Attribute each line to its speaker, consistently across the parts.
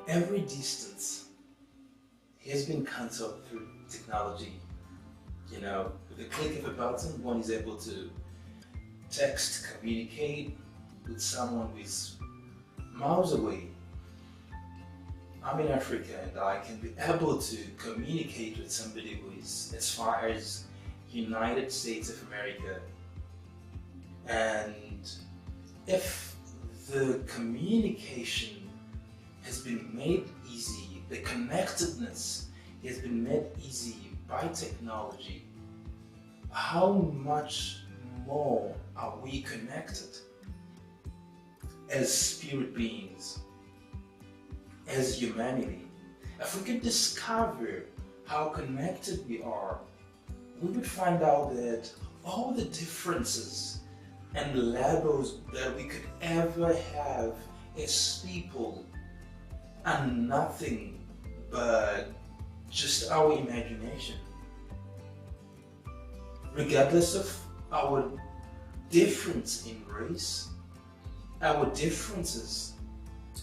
Speaker 1: Every distance has been cancelled through technology. You know, with the click of a button, one is able to text, communicate with someone who is miles away. I'm in Africa and I can be able to communicate with somebody who is as far as United States of America. And if the communication has been made easy, the connectedness has been made easy by technology, how much more are we connected as spirit beings, as humanity? If we could discover how connected we are, we would find out that all the differences and labels that we could ever have as people are nothing but just our imagination. Regardless of our difference in race, our differences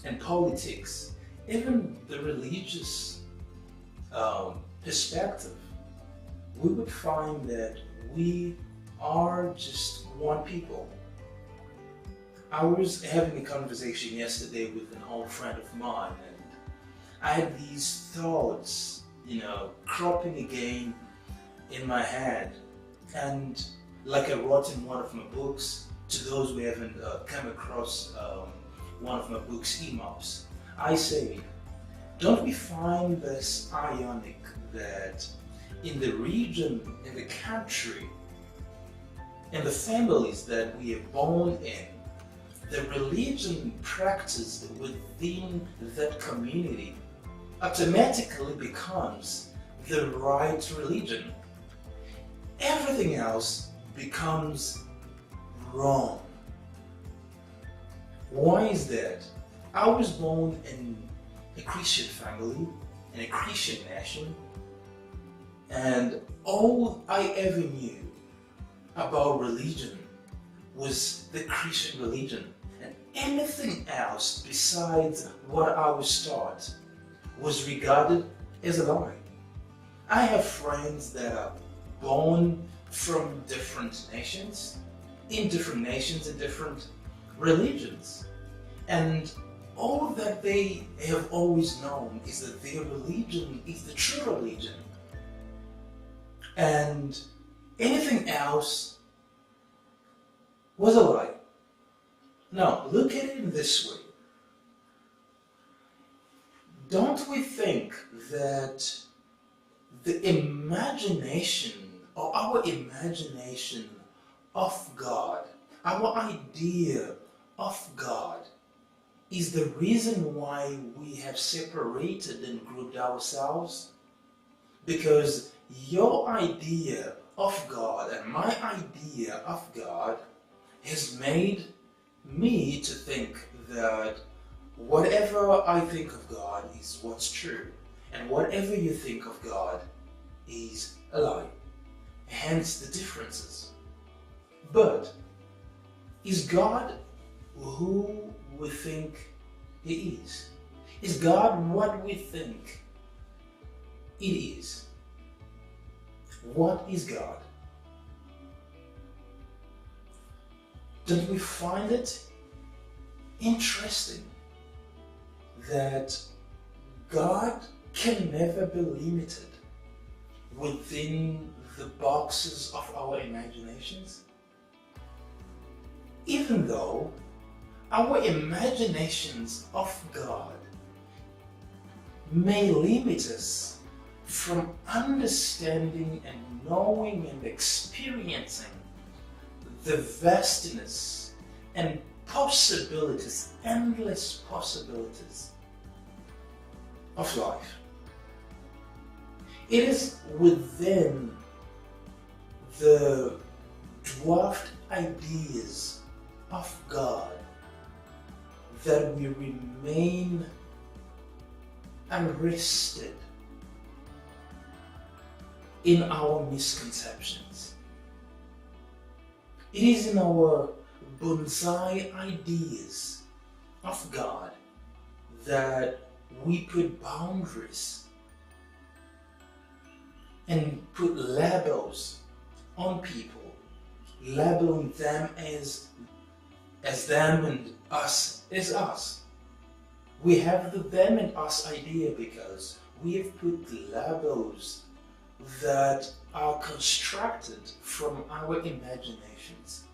Speaker 1: in politics, even the religious perspective, we would find that we are just one people. I was having a conversation yesterday with an old friend of mine, and I had these thoughts, cropping again in my head. And like I wrote in one of my books, to those who haven't come across one of my books, EMOPs, I say, don't we find this ironic that in the region, in the country, in the families that we are born in, the religion practiced within that community automatically becomes the right religion. Everything else becomes wrong. Why is that? I was born in a Christian family, in a Christian nation, and all I ever knew about religion was the Christian religion, and anything else besides what I was taught was regarded as a lie. I have friends that are born from different nations, in different religions, and all that they have always known is that their religion is the true religion, and anything else was a lie. Now, look at it in this way. Don't we think that the imagination, or our imagination of God, our idea of God, is the reason why we have separated and grouped ourselves? Because your idea of God and my idea of God has made me to think that whatever I think of God is what's true, and whatever you think of God is a lie. Hence the differences. But is God who we think He is? Is God what we think it is? What is God? Don't we find it interesting that God can never be limited within the boxes of our imaginations? Even though our imaginations of God may limit us from understanding and knowing and experiencing the vastness and possibilities, endless possibilities of life. It is within the dwarfed ideas of God that we remain unrested in our misconceptions. It is in our bonsai ideas of God that we put boundaries and put labels on people, labeling them as them and us as us. We have the them and us idea because we have put labels that are constructed from our imaginations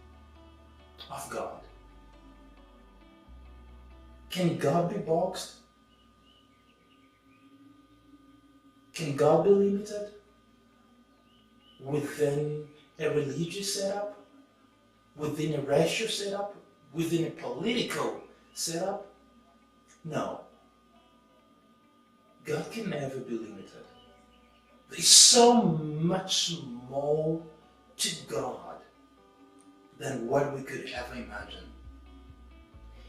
Speaker 1: of God. Can God be boxed? Can God be limited within a religious setup, within a racial setup, within a political setup? No. God can never be limited. There's so much more to God than what we could ever imagine.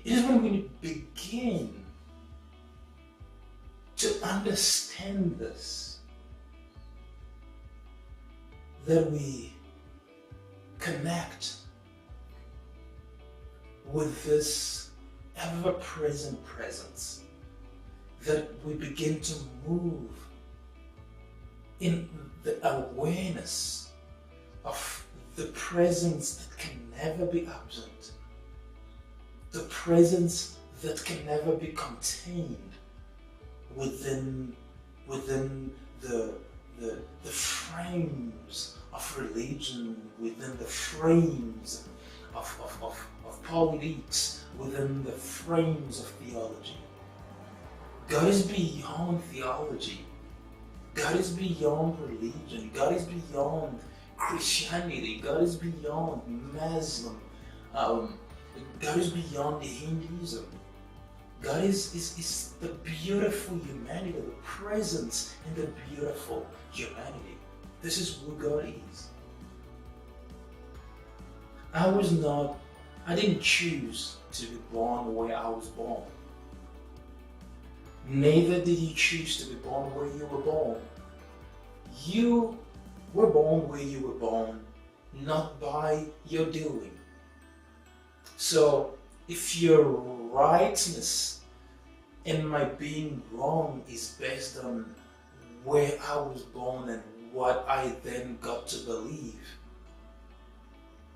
Speaker 1: It is when we begin to understand this that we connect with this ever-present presence, that we begin to move in the awareness of the presence that can never be absent, the presence that can never be contained within the frames of religion, within the frames of politics, within the frames of theology. God is beyond theology. God is beyond religion. God is beyond Christianity. God is beyond Muslim. God is beyond Hinduism. God is the beautiful humanity, the presence in the beautiful humanity. This is who God is. I didn't choose to be born where I was born. Neither did you choose to be born where you were born. You were born where you were born, not by your doing. So, if your rightness and my being wrong is based on where I was born and what I then got to believe,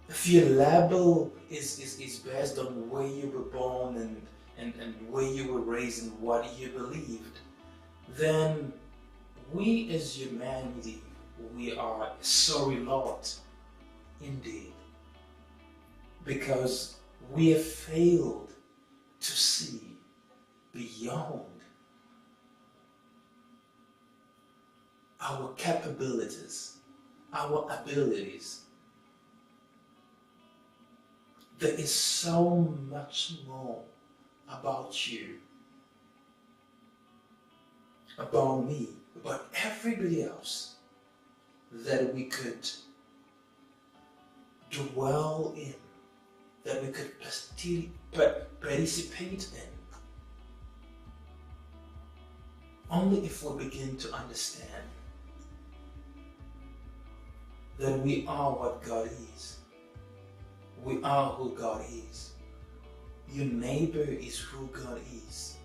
Speaker 1: if your label is based on where you were born and where you were raised and what you believed, then we as humanity, we are a sorry lot indeed, because we have failed to see beyond our capabilities, our abilities. There is so much more about you, about me, about everybody else that we could dwell in, that we could participate in. Only if we begin to understand that we are what God is. We are who God is. Your neighbor is who God is.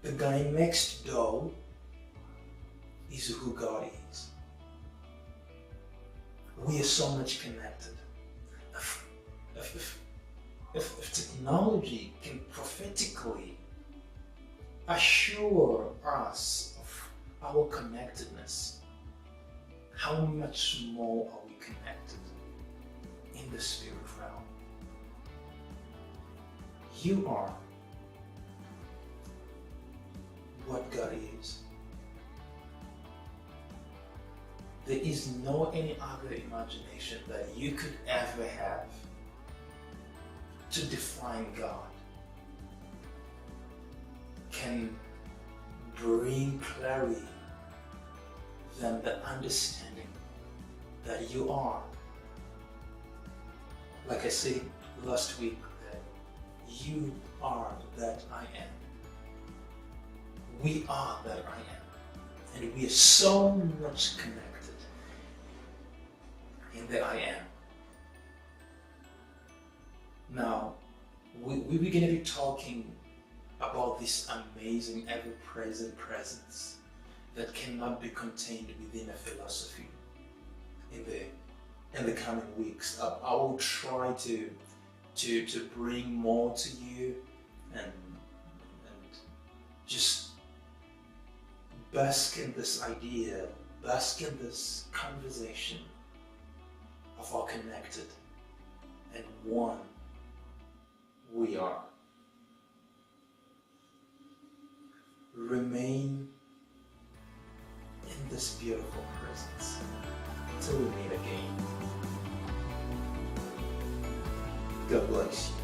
Speaker 1: The guy next door is who God is. We are so much connected. If technology can prophetically assure us of our connectedness, how much more are we connected in the spirit realm? You are what God is. There is no any other imagination that you could ever have to define God can bring clarity than the understanding that you are, like I said last week, that you are that I am. We are that I am. And we are so much connected in the I am. Now, we're going to be talking about this amazing, ever-present presence that cannot be contained within a philosophy in the coming weeks. I will try to bring more to you and just bask in this idea, bask in this conversation of how connected and one we are. Remain in this beautiful presence till we meet again. God bless you.